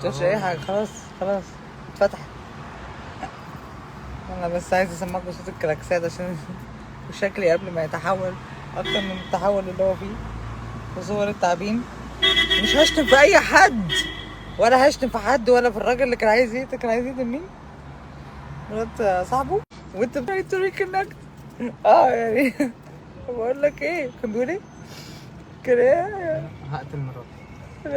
مش اي حاجه، خلاص خلاص اتفتح. انا بس عايزه اسمعكم صوت الكلاكسات عشان وشكلي قبل ما يتحول اكتر من التحول اللي هو فيه وصور التعبين. مش هشتم في اي حد ولا هشتم في حد ولا في الراجل اللي كان عايز يقتل. كان عايز يقتل مين؟ مرات صاحبه. وانت trying to reconnect. يعني بقول لك ايه كان بيقول ايه؟ كان ايه؟ هقتل مراتي.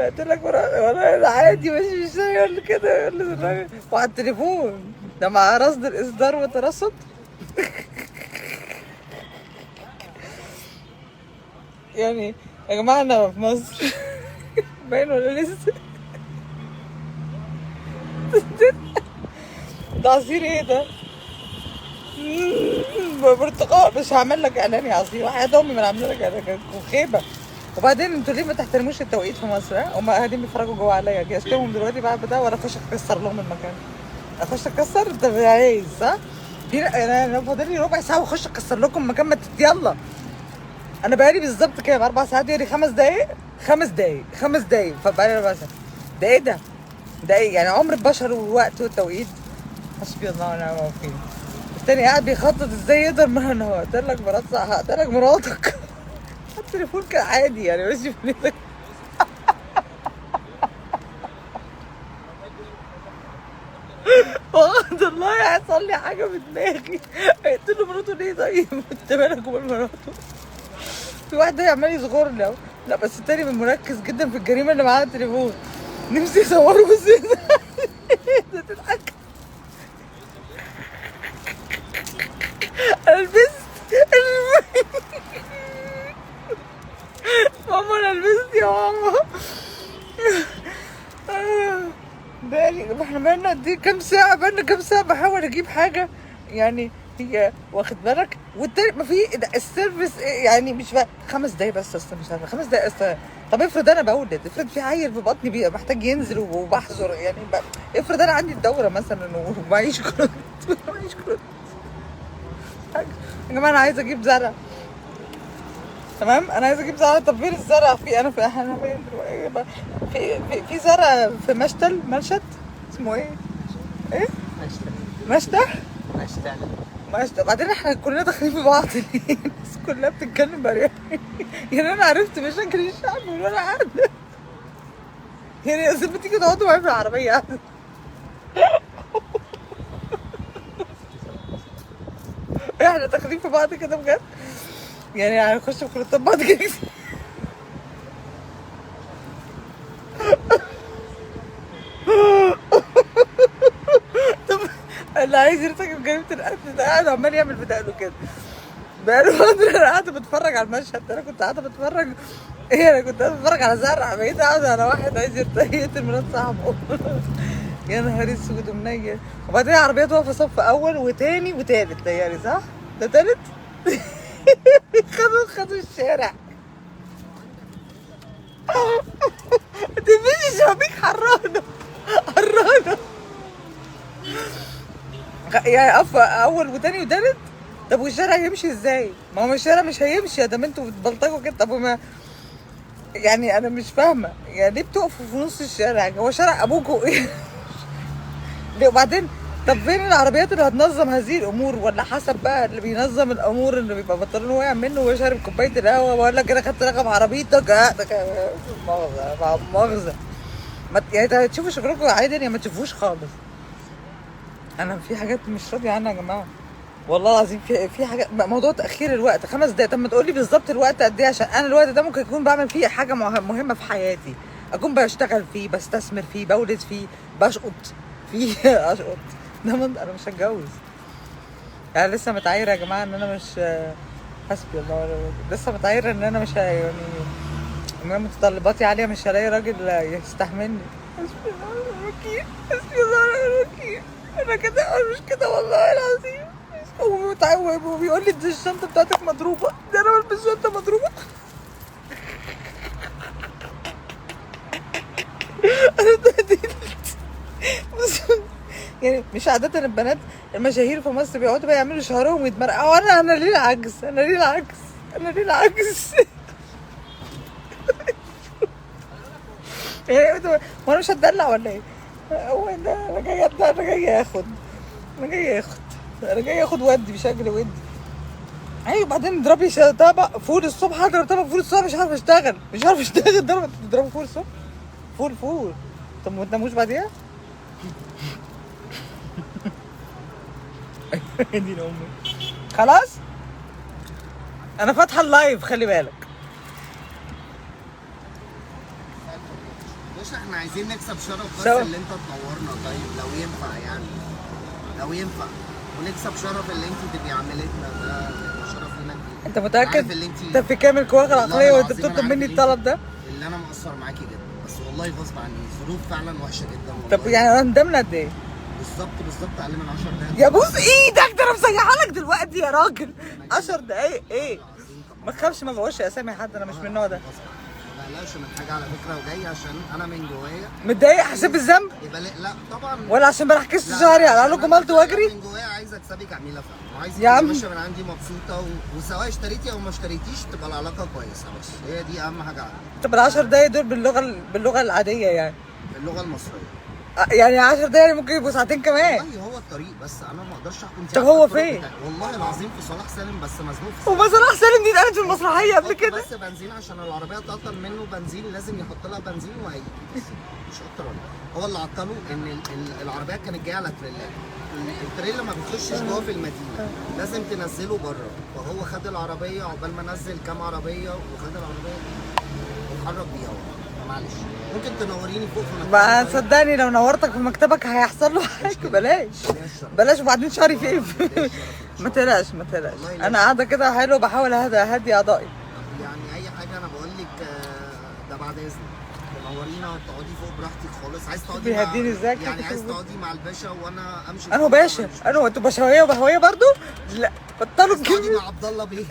قلت لك والله عادي مش يقول كده، يقول للراجل وعلى التليفون ده مع رصد الاصدار والترصد. يعني يا جماعه انا في مصر باين ولا لسه؟ ده عصير ايه ده؟ برتقال. مش هعمل لك اعلان يا عصير، وحياة امي ما انا عامله لك اعلان وخيبه. وبعدين انتوا ليه ما تحترموش التوقيت في مصر؟ ها هم قاعدين بيتفرجوا جوه عليا، اجي اشتمهم دلوقتي بعد ده ولا اخش اكسر لهم المكان؟ اخش اكسر؟ انت عايز صح؟ انا فاضل لي ربع ساعه واخش اكسر لكم المكان. ما يلا. انا بقالي بالظبط كام 4 ساعات، يعني 5 دقايق 5 دقايق فبقالي 4 ساعات. ده ايه ده؟ ده ايه يعني عمر البشر والوقت والتوقيت؟ حسبي الله ونعم الوكيل. التاني قاعد بيخطط ازاي يقدر انا هقتلك مرات، هقتلك مراتك. التليفون كان عادي يعني ماشي في ايدك. وقد الله يحصل لي حاجه في دماغي. قلت له مراته ليه طيب؟ انت مالك ومال مراته؟ في واحد عمال يصغر لي اهو. لا بس التاني مركز جدا في الجريمه اللي معاه على التليفون. نفسي يصوره بس ده تضحك. انا لبست ماما، انا لبست يا ماما. بقالي احنا بقالنا قد ايه؟ كام ساعة؟ بقالنا كام ساعة بحاول اجيب حاجة يعني. هي واخد بالك؟ والتاني ما في السيرفيس يعني مش 5 دقايق بس اصلا، مش عارفة 5 دقايق اصلا. طب افرض انا بولد، افرض في عيل في بطني محتاج ينزل وبحظر يعني افرض انا عندي الدورة مثلا ومعيش كروت. معيش كروت يا جماعة. انا عايزة اجيب زرع. تمام انا عايزه اجيب زرع. طب فين الزرع؟ احنا فين دلوقتي؟ في زرع في مشتل اسمه ايه؟ ايه؟ مشتل. بعدين احنا كلنا داخلين في بعض ليه؟ الناس كلها بتتكلم بريء. يعني انا عرفت مشاكل الشعب من وانا قاعده. يعني يا زلمه تيجي تقعدوا معايا في العربيه. احنا داخلين في بعض كده بجد. يعني هنخش في خلطات بعض كده. طب اللي عايز يرتكب جريمة القتل ده قاعد عمال يعمل في دقنه كده بقاله فترة. انا قاعدة بتفرج على المشهد ده. انا كنت قاعدة بتفرج انا كنت قاعدة بتفرج على زرع، بقيت قاعدة على واحد عايز يقتل مرات صاحبه. يا نهار اسود ومنيل. وبعدين العربيات واقفة صف اول وتاني وتالت يعني صح؟ ده تالت؟ خدوا الشارع. تمشي شبابيك حرانة. يعني اول وتاني وتالت. طب والشارع يمشي ازاي؟ ما هو الشارع مش هيمشي ادام انتوا بتبلطجوا كده. طب ما يعني انا مش فاهمه يعني ليه بتقفوا في نص الشارع؟ هو شارع ابوكوا ايه؟ ليه؟ وبعدين طب فين العربيات اللي هتنظم هذه الامور؟ ولا حسب بقى اللي بينظم الامور اللي بيبقى بنطلون وقع منه وهو شارب كوبايه القهوه وقال لك انا خدت رقم عربيتك. مؤاخذه. يعني تشوفوا شغلكم عادي يا ما تشوفوش خالص. انا في حاجات مش راضيه عنها يا جماعه والله العظيم. في حاجه موضوع تاخير الوقت 5 دقايق. طب ما تقول لي بالظبط الوقت قد ايه، عشان انا الوقت ده ممكن اكون بعمل فيه حاجه مهمه في حياتي، اكون بشتغل فيه، بستثمر فيه، بولد فيه، بشقط فيه. اشقط ده انا مش هتجوز. يعني لسه متعايره يا جماعه ان انا مش حسبي الله ونعم الوكيل. لسه متعايره ان انا مش يعني متطلباتي عاليه، مش هلاقي راجل يستحملني. حسبي الله ونعم الوكيل. حسبي الله ونعم الوكيل. انا كده مش كده والله العظيم. وبيقول لي دي الشنطه بتاعتك مضروبه. ده انا بلبس شنطه مضروبه. انا اتبهدلت. بس يعني مش عادة البنات المشاهير في مصر بيقعدوا بقى يعملوا شعرهم ويتمرقعوا. انا ليه العكس؟ انا ليه العكس؟ يعني وانا مش هتدلع ولا ايه؟ هو ده انا جاي انا جاي اخد انا جاي اخد انا جاي اخد ودي مش اجري ودي. ايوه بعدين اضربي طبق فول الصبح، هضرب طبق فول الصبح مش عارف اشتغل مش عارف اشتغل. تضربوا فول الصبح؟ فول طب ما تناموش بعديها؟ يا دين امي. خلاص انا فاتحه اللايف خلي بالك. بص احنا عايزين نكسب شرف بس شرف. اللي انت تنورنا. طيب لو ينفع يعني، لو ينفع ونكسب شرف اللي انت تبقي عملتنا، ده شرف لنا كتير. انت متاكد؟ عارف اللي انت انت في كامل قواك العقليه وانت العظيم بتطلب أنا مني عارف الطلب ده؟ اللي انا مقصر معاكي جدا، بس والله غصب عني، الظروف فعلا وحشه جدا والله. طب يعني انا ندمنا قد ايه؟ بالظبط اقل من 10 دقايق. يا بوس ايدك ده انا مسيحه لك دلوقتي يا راجل. 10 دقايق ايه؟ ما تخافش ما بقولش اسامي حد، انا مش من النوع ده. ما بقلقش من حاجه على فكره، وجاي عشان انا من جوايا متضايق حسيت بالذنب؟ يبقى لا طبعا، ولا عشان ما رحكش لا، شهري على عشان اقول أنا جملت واجري؟ من جوايا عايز اكسبك عميله فعلا، وعايز يا عم. تبقي ماشيه من عندي مبسوطه وسواء اشتريتي او ما اشتريتيش تبقى العلاقه كويسه، بس هي دي اهم حاجه عندي. طب ال 10 دقايق دول باللغه العاديه يعني؟ اللغه المصريه. يعني 10 دقايق ممكن يبقوا ساعتين كمان. والله هو الطريق، بس انا ما اقدرش احكم. طب هو فين؟ والله العظيم في صلاح سالم، بس مزنوق في وما صلاح سالم دي اتقالت في المسرحيه قبل كده. بس بنزين عشان العربيه تعطل منه بنزين، لازم يحط لها بنزين وهي مش اكتر ولا أقل. هو اللي عطله ان العربيه كانت جايه على تريلات، التريلا ما بيخشش جوه في المدينه، لازم تنزله بره، فهو خد العربيه عقبال ما نزل كام عربيه وخد العربيه واتحرك بيها. معلش ممكن تنوريني فوق في مكتبك؟ ما صدقني لو نورتك في مكتبك هيحصل له حاجه. بلاش وبعدين شعري فين. ما تقلقش انا قاعده كده حلو بحاول اهدي اعضائي. يعني اي حاجه انا بقول لك ده بعد اذنك تنورينا تقعدي فوق براحتك خالص. عايز تقعدي بيهديني ازاي يعني عايز تقعدي مع الباشا وانا امشي؟ انا باشا انا انتوا بشويه وبهويه برضو؟ لا بطلوا عايز تقعدي الكلمه. مع عبد الله بيه؟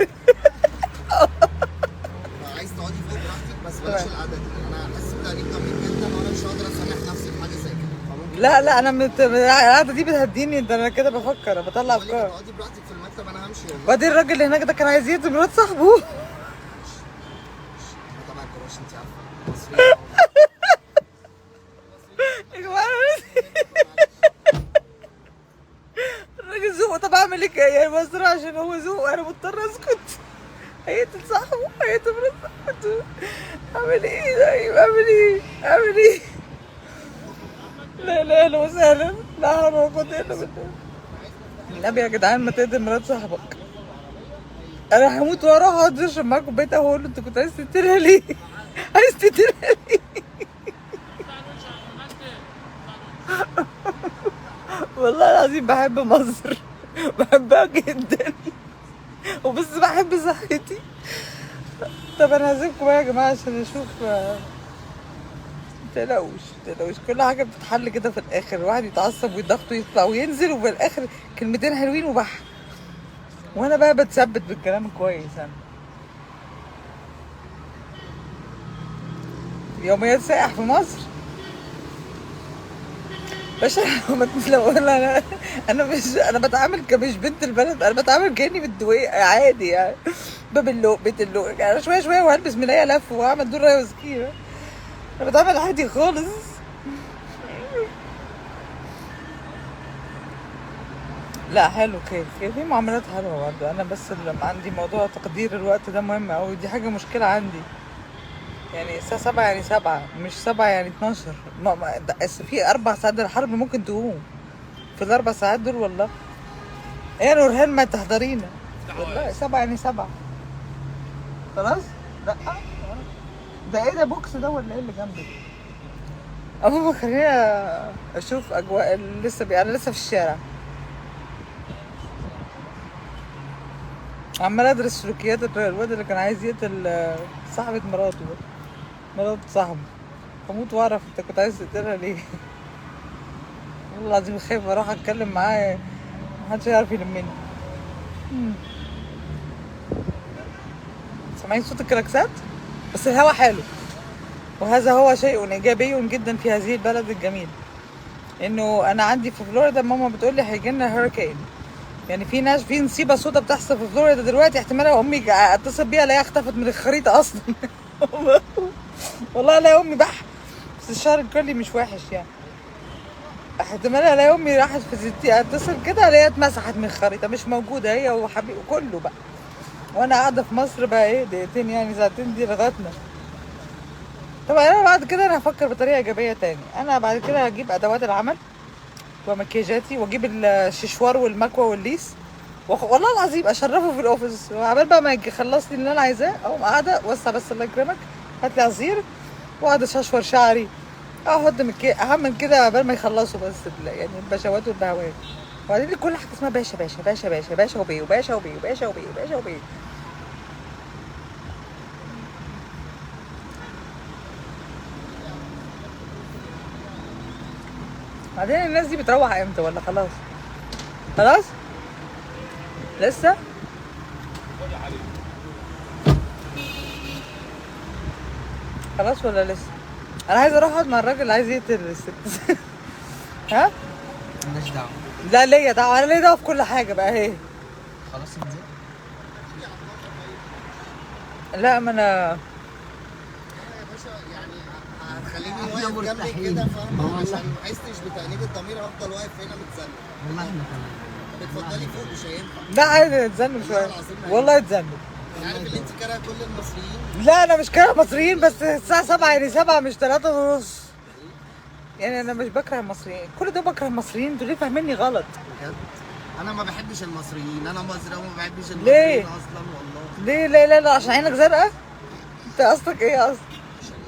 عايز تقعدي فوق براحتك بس بلاش القعده دي، انا حاسس بتأنيب ضمير جدا وانا مش هقدر اسامح نفسي في حاجه زي كده. لا انا القعده دي بتهديني، ده انا كده بفكر بطلع افكار. تقعدي براحتك في المكتب انا همشي والله. وبعدين الراجل اللي هناك ده كان عايز يقتل مرات صاحبه. طبعا الكراش انت عارفه يا جماعه الراجل ذوقه. طب اعمل ايه يعني مصر عشان هو ذوقه انا مضطر اسكت. هيقتل صاحبه هيقتل مرات صاحبته. اعمل ايه طيب اعمل ايه؟ لا لا اهلا وسهلا. لا حول ولا قوة الا بالله. النبي يا جدعان ما تقتل مرات صاحبك. انا هموت واروح اقعد اشرب معاكم كوبايه قهوه واقول له انت كنت عايز تقتلها ليه؟ عايز تقتلها ليه؟ والله العظيم بحب مصر بحبها جدا وبس بحب صحتي. طب انا هسيبكم بقى يا جماعه عشان اشوف. متقلقوش كل حاجه بتتحل كده في الاخر. الواحد يتعصب ويضغط ويطلع وينزل وفي الاخر كلمتين حلوين وبح. وانا بقى بتثبت بالكلام كويس. انا يوميات سائح في مصر باشا. لو انا بتعامل كمش بنت البلد، انا بتعامل كاني بالدوية عادي يعني. باب اللوق بيت اللوق يعني شويه وهلبس ملايه لف واعمل دور رايه وسكينه. انا بتعامل عادي خالص. لا حلو كيف في معاملات حلوه برضه. انا بس لما عندي موضوع تقدير الوقت ده مهم اوي، دي حاجه مشكله عندي. يعني الساعة 7 يعني 7 مش 7 يعني 12. في 4 ساعات الحرب ممكن تقوم في ال4 ساعات دول والله. ايه يا نورهان ما تحضرينا والله. 7 يعني 7 خلاص. لا ده ايه ده بوكس ده ولا ايه اللي جنبي؟ اما خلينا اشوف اجواء انا لسه في الشارع عمال ادرس سلوكيات الواد اللي كان عايز يقتل صاحبة مراته ده، مرات صاحبه. هموت واعرف انت كنت عايز تقتلها ليه. والله العظيم خايف اروح اتكلم معاه محدش يعرف يلمني. سامعين صوت الكلاكسات؟ بس الهوا حلو وهذا هو شيء ايجابي جدا في هذه البلد الجميل. انه انا عندي في فلوريدا ماما بتقول لي هيجي لنا هurricane. يعني في نصيبه سودا بتحصل في فلوريدا دلوقتي، احتمال امي اتصل بيها الاقيها اختفت من الخريطه اصلا. والله لا يا امي بح. بس الشهر الكلي مش وحش يعني. احتمال الاقي امي راحت في ستي اتصل كده الاقيها اتمسحت من الخريطه، مش موجوده هي وحبيبي كله بقى. وانا قاعده في مصر بقى ايه دقيقتين يعني ساعتين دي لغايتنا. طبعا انا بعد كده انا هفكر بطريقه ايجابيه تاني. انا بعد كده هجيب ادوات العمل ومكياجاتي واجيب الششوار والمكوى والليس والله العظيم اشرفه في الاوفيس، وعبال بقى ما يجي يخلص لي اللي انا عايزاه اقوم قاعده وسع بس الله يكرمك هات لي عصير واقعد اششور شعري احط اهم من كده عبال ما يخلصوا بس يعني البشوات والبهوات. وبعدين كل حاجه اسمها باشا باشا باشا باشا باشا وبيه وباشا وبيه وباشا وبيه وباشا وبيه. بعدين الناس دي بتروح امتى ولا خلاص؟ خلاص؟ لسه؟ خلاص ولا لسه؟ انا عايزه اروح اقعد مع الراجل اللي عايز يقتل الست. ها؟ مالناش دعوة. لا ليا دعوه، انا ليا دعوه في كل حاجه بقى اهي. خلاص انزل. لا ما انا يا باشا يعني هتخليني واقف جنبك كده فاهمه، عشان ما احسش بتأنيب الضمير هفضل واقف هنا متذنب. والله احنا كمان. بتفضلي فوق مش هينفع. لا عادي اتذنب شويه والله اتذنب. عارف اللي انت كاره كل المصريين. لا انا مش كاره مصريين بس الساعه 7 يعني 7 مش 3 ونص. يعني انا مش بكره المصريين، كل ده بكره المصريين، انتوا ليه فاهميني غلط؟ بجد انا ما بحبش المصريين، انا مصري وما بحبش المصريين ليه؟ اصلا والله. ليه لا لا لا عشان عينك زرقاء؟ انت قصدك ايه اصلا؟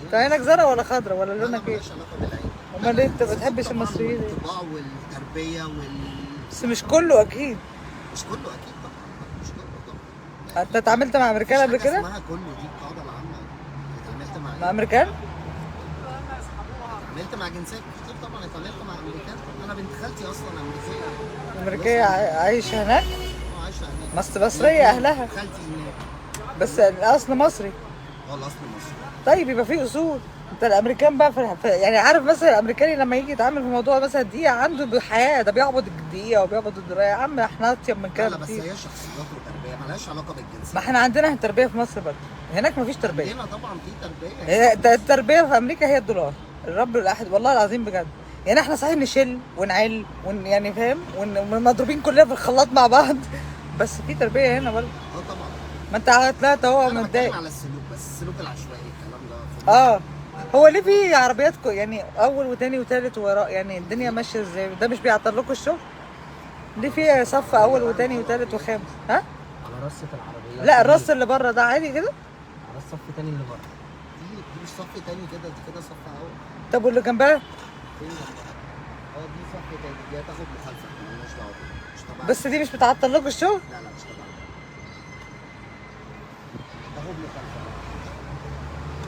انت عينك زرقاء ولا خضرا ولا انا لونك ايه؟ ماليش علاقه بالعين. امال ليه انت ما بتحبش المصريين؟ الطباع والتربيه بس مش كله اكيد. مش كله اكيد طبعا، مش كله طبعا. انت اتعاملت مع امريكان قبل مفيش حاجة كده؟ اسمها كله، دي القاعده العامه. اتعاملت مع مع امريكان؟ اتعاملت مع جنسيات كتير طبعا، اتعاملت مع امريكان. انا بنت خالتي اصلا امريكيه. امريكيه عايشه هناك؟ عايشه هناك. مصريه اهلها خالتي هناك. بس الاصل مصري. هو الاصل مصري. طيب يبقى في اصول. انت الامريكان بقى يعني عارف مثلا الامريكاني لما يجي يتعامل في موضوع مثلا الدقيقه عنده بحياه، ده بيعبد الدقيقه وبيعبد الدرايه. يا عم احنا اطيب من كده لا بس بكتير. هي شخصيات وتربيه مالهاش علاقه بالجنس. ما احنا عندنا التربيه في مصر برضه، هناك مفيش تربيه. هنا طبعا في تربيه. التربيه في امريكا هي الدولار، الرب الاحد والله العظيم بجد. يعني احنا صحيح نشل ونعل يعني فاهم ومضروبين كلنا في الخلاط مع بعض، بس في تربيه هنا برضه. اه طبعا. ما انت طلعت اهو انا متضايق. بتكلم على السلوك بس، السلوك العشوائي الكلام ده هو ليه في عربيات يعني اول وتاني وتالت وراء؟ يعني الدنيا ماشيه ازاي؟ ده مش بيعطل لكم الشغل؟ ليه في صف اول وتاني وتالت وخامس؟ ها؟ على رصة العربيات. لا الرص اللي بره ده عادي كده؟ على الصف التاني اللي بره. دي مش صف تاني كده، دي كده صف اول. طب واللي جنبها؟ فين جنبها؟ دي صف تاني، دي هتاخد مخالفه مالناش دعوه بيها، مش تبع. بس دي مش بتعطل لكم الشغل؟ لا مش تبع. تاخد مخالفه.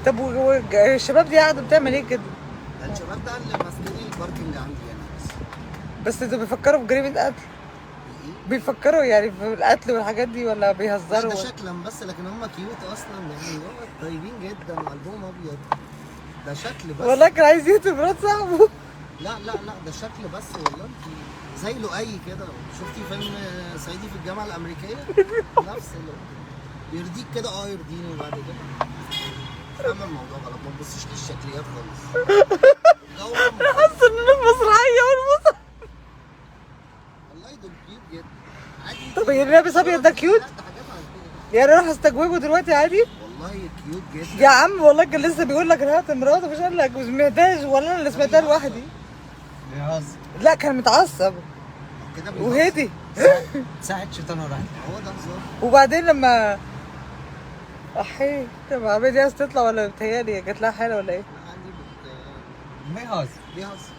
طب والشباب دي قاعده بتعمل ايه كده؟ الشباب ده اللي ماسكين الباركنج عندي انا بس. بس انتوا بيفكروا في جريمه قتل؟ ايه؟ بيفكروا يعني في القتل والحاجات دي ولا لا بيهزروا؟ ده شكلا بس، لكن هم كيوت اصلا يعني، هم طيبين جدا وقلبهم ابيض. ده شكل بس. والله كان عايز يقتل مرات صاحبه. لا ده شكل بس والله. انت زي لؤي كده، شفتي فيلم صعيدي في الجامعه الامريكيه؟ نفس يرضيك كده، يرضيني. وبعد كده فاهم الموضوع غلط، ما تبصيش للشكليات خالص. انا حاسه ان انا مسرحيه والمسرح. والله دول كيوت جدا عادي. طب اللي لابس ابيض ده كيوت؟ يعني اروح استجوبه دلوقتي عادي؟ والله كيوت جدا يا عم والله كان لسه بيقول لك انا هقتل مراته، مش قال لك ما سمعتهاش ولا انا اللي سمعتها لوحدي؟ بيهزر. لا كان متعصب كده بيهزر. وهدي. ساعة شيطان وراحت. هو ده هزار. وبعدين لما احي طب عمال دي عايز تطلع ولا بتهيألي جات لها حاله ولا ايه؟ لا عندي بيهزر. بيهزر.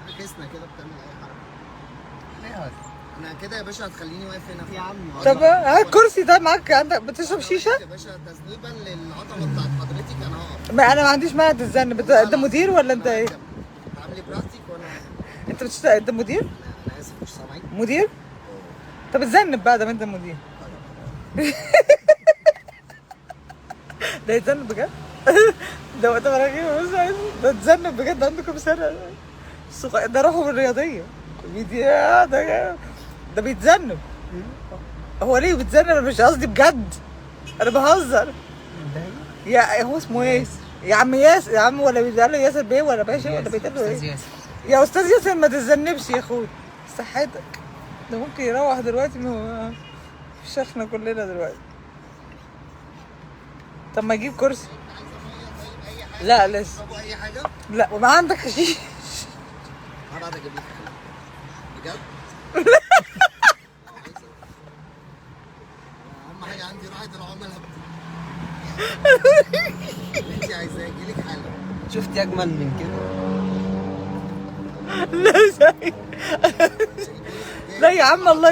عكسنا كده بتعمل اي حركه. بيهزر. انا كده يا باشا هتخليني واقف هنا يا عم. طب هات كرسي ده معاك، عندك بتشرب شيشه؟ يا باشا تذنيبا للعطله بتاعت حضرتك انا هقف. ما انا ما عنديش مانع تتذنب. انت مدير ولا انت ايه؟ عاملي براحتك وانا انت انت مدير؟ انا اسف مش سامعك. مدير؟ طب اتذنب بقى ده انت مدير. ده يتذنب بجد؟ ده وقت مراجعي بص ده اتذنب بجد عندكم سنه. ده روحه الرياضيه. ده بيتذنب. هو ليه بيتذنب؟ انا مش قصدي بجد، انا بهزر. يا هو اسمه ايه؟ يا عم ياسر يا عم، ولا بيتقال له ياسر بيه ولا باشا ولا بيتقال له ايه؟ يا استاذ ياسر ما تتذنبش يا اخوي، صحتك. ده ممكن يروح دلوقتي، ما هو فشخنا كلنا دلوقتي. طب ما يجيب كرسي. لا لسه. تشربوا اي حاجه؟ لا وما عندك حشيش. هبعد اجيب لك حاجه بجد. اهم حاجه عندي راحه العملاء. اللي انت عايزاه يجيلك حالا. شفتي اجمل من كده؟ لا زي لا يا عم، الله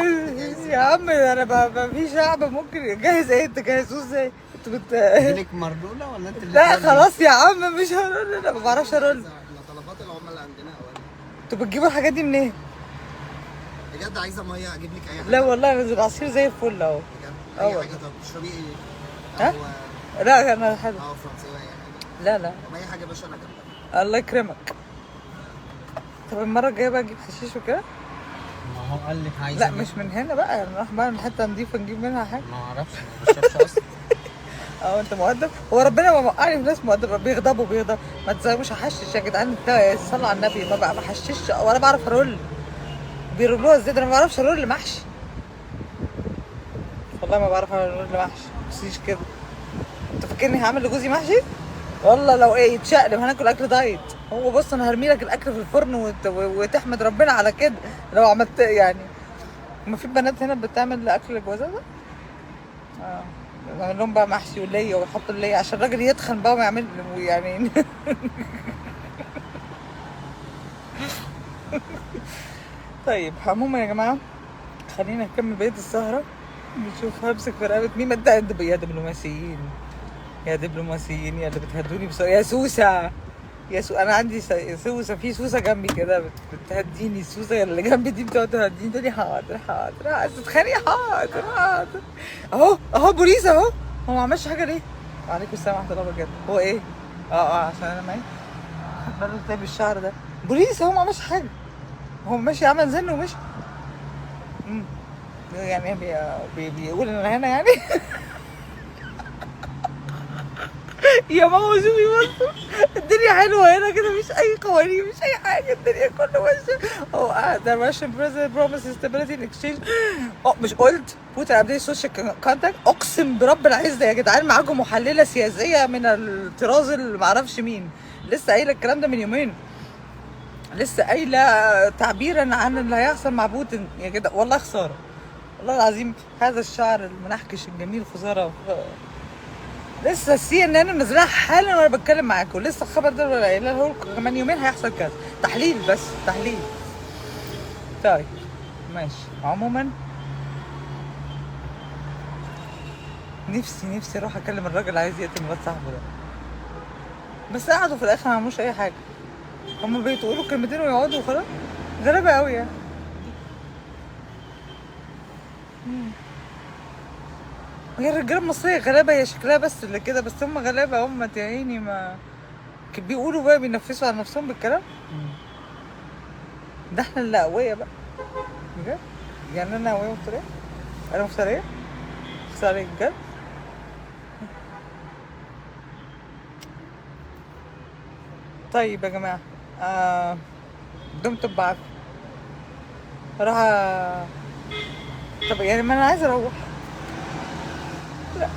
يا عم، انا ما في شعب ممكن جاهز. ايه انت جهزوه ازاي؟ انت اجيلك مردوله ولا انت اللي لا تقولي؟ خلاص يا عم مش هرول، انا ما بعرفش ارول. احنا طلبات العملاء عندنا اولا. انتوا بتجيبوا الحاجات دي منين؟ بجد عايزه ميه اجيب لك اي حاجه؟ لا والله نزل العصير زي الفل اهو. بجد اه اي والله. حاجه. طب تشربي ايه؟ ها؟ قهوة، لا انا حلو. قهوه فرنساويه اي حاجه؟ لا لا طب اي حاجه يا باشا انا جنبك. الله يكرمك. طب المره الجايه بقى اجيب حشيش وكده. ما هو قال لك عايز لا مش من هنا بقى، نروح بقى من حته نضيفه نجيب منها حاجه. ما اعرفش، ما بشربش اصلا. اه انت مؤدب. هو ربنا ما وقعني في ناس مؤدبه بيغضبوا. ما تزوجوش احشش يا جدعان، صلوا على النبي. ما بقى بحشش ولا بعرف ارول. بيرولوها ازاي؟ ده انا ما بعرفش ارول محشي. والله ما بعرف ارول محشي. مش كده. انت فاكرني هعمل لجوزي محشي؟ والله لو ايه يتشقلب هناكل اكل دايت. هو بص انا هرمي لك الاكل في الفرن وتحمد ربنا على كده لو عملت يعني. ما في بنات هنا بتعمل اكل جوازها ده؟ اه بعمل لهم بقى محشي وليا، ويحط الليا عشان الراجل يتخن بقى ويعمل يعني. طيب عموما يا جماعه خلينا نكمل بقيه السهره. نشوف همسك في رقبه مين. ما انت يا دبلوماسيين، يا دبلوماسيين يا اللي بتهدوني يا سوسه. انا عندي سوسه، في سوسه جنبي كده بتهديني. السوسه اللي جنبي دي بتقعد تهديني تقولي حاضر حاضر، عايز تتخانقي حاضر حاضر. اهو بوليس اهو. هو ما عملش حاجه ليه؟ وعليكم السلام ورحمه الله وبركاته. هو ايه؟ عشان انا معايا خد بالك طيب الشعر ده. بوليس اهو ما عملش حاجه. هو ماشي عمل زن ومشي. يعني بيقول ان انا هنا يعني. يا ماما شوفي بصوا الدنيا حلوه هنا كده، مش اي قوانين مش اي حاجه، الدنيا كله ماشيه. ده Russian president promises stability in exchange. مش قلت بوتين ابديت سوشيال كونتاكت؟ اقسم برب العزه يا جدعان معاكم محلله سياسيه من الطراز اللي معرفش مين، لسه قايله الكلام ده من يومين. لسه قايله تعبيرا عن اللي هيحصل مع بوتين يا جدع. والله خساره، والله العظيم هذا الشعر المنحكش الجميل خساره. لسه السي ان ان منزلها حالا وانا بتكلم معاكم. لسه الخبر ده قايله لكم كمان يومين هيحصل كذا. تحليل بس تحليل. طيب ماشي. عموما نفسي اروح اكلم الراجل عايز يقتل مرات صاحبه ده، بس قعدوا في الاخر ما عملوش اي حاجه. هما بيقولوا كلمتين ويقعدوا وخلاص. غريبه قوي يعني. هي الرجاله المصريه غلابه، هي شكلها بس اللي كده، بس هم غلابه هم يا عيني. ما بيقولوا بقى بينفسوا على نفسهم بالكلام ده. احنا اللي قويه بقى بجد. يعني انا قويه مفتريه؟ انا مفتريه؟ مفتريه بجد؟ طيب يا جماعه دمتم بعافيه. راح طب يعني ما انا عايزه اروح. لا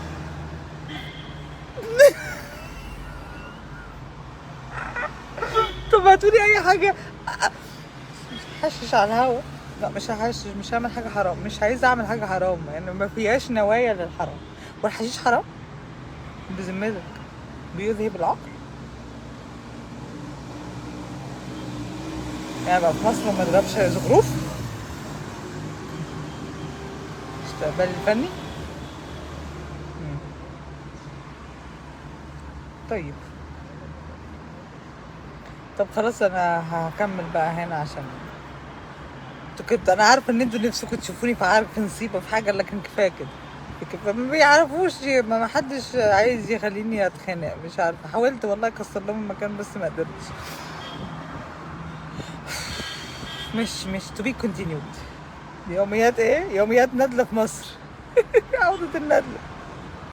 طب هاتولي اي حاجه. مش هحشش على الهوا. لا مش هحشش، مش هعمل حاجه حرام، مش عايزه اعمل حاجه حرام يعني ما فيهاش نوايا للحرام. والحشيش حرام بذمتك؟ بيذهب العقل يعني. بقى في مصر ما نضربش زخروف؟ استقبال الفني. طيب طب خلاص انا هكمل بقى هنا عشان انتوا انا عارفه ان انتوا نفسكم تشوفوني في نصيبه في حاجه، لكن كفايه كده. ما بيعرفوش، ما حدش عايز يخليني اتخانق. مش عارفه، حاولت والله اكسر لهم المكان بس ما قدرتش. مش to be continued. يوميات ايه؟ يوميات ندله في مصر. عودة الندله.